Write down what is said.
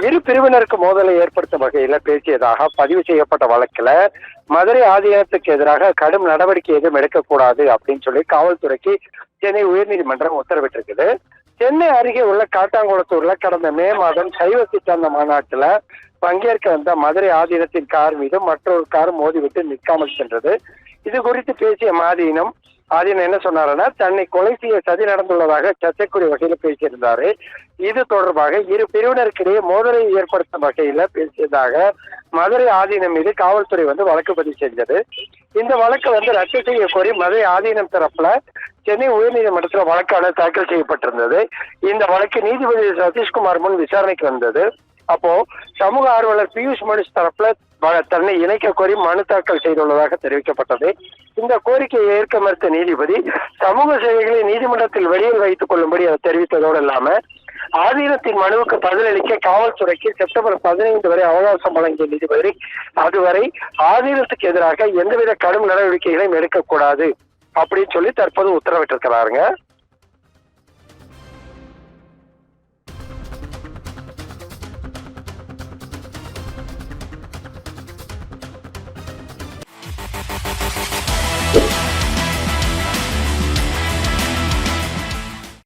இரு பிரிவினருக்கு மோதலை ஏற்படுத்தும் வகையில பேசியதாக பதிவு செய்யப்பட்ட வழக்குல மதுரை ஆதீனத்துக்கு எதிராக கடும் நடவடிக்கை எதுவும் எடுக்கக்கூடாது அப்படின்னு சொல்லி காவல்துறைக்கு சென்னை உயர்நீதிமன்றம் உத்தரவிட்டிருக்குது. சென்னை அருகே உள்ள காட்டாங்குளத்தூர்ல கடந்த மே மாதம் சைவ சித்தாந்த மாநாட்டுல பங்கேற்க வந்த மதுரை ஆதீனத்தின் கார் மீது மற்றொரு கார் மோதிவிட்டு நிற்காமல் சென்றது. இது குறித்து பேசிய ஆதீனம் என்ன சொன்னாருன்னா, தன்னை கொலை செய்ய சதி நடந்துள்ளதாக சர்ச்சைக்குரிய வகையில பேசியிருந்தாரு. இது தொடர்பாக இரு பிரிவினருக்கிடையே மோதலை ஏற்படுத்தும் வகையில பேசியதாக மதுரை ஆதீனம் மீது காவல்துறை வழக்கு பதிவு செஞ்சது. இந்த வழக்கு ரத்து செய்ய கோரி மதுரை ஆதீனம் தரப்புல சென்னை உயர்நீதிமன்றத்தில் வழக்கான தாக்கல் செய்யப்பட்டிருந்தது. இந்த வழக்கு நீதிபதி சதீஷ்குமார் முன் விசாரணைக்கு வந்தது. அப்போ சமூக ஆர்வலர் பியூஷ் மனுஷ் தரப்புல தன்னை இணைக்க கோரி மனு தாக்கல் செய்துள்ளதாக தெரிவிக்கப்பட்டது. இந்த கோரிக்கையை ஏற்க மறுத்த நீதிபதி சமூக சேவைகளை நீதிமன்றத்தில் வெளியில் வைத்துக் கொள்ளும்படி அதை தெரிவித்ததோடு இல்லாம ஆதீனத்தின் மனுவுக்கு பதிலளிக்க காவல்துறைக்கு செப்டம்பர் 15 வரை அவகாசம் வழங்கிய நீதிபதி அதுவரை ஆதீனத்துக்கு எதிராக எந்தவித கடும் நடவடிக்கைகளையும் எடுக்கக்கூடாது அப்படின்னு சொல்லி தற்போது உத்தரவிட்டிருக்கிறாருங்க.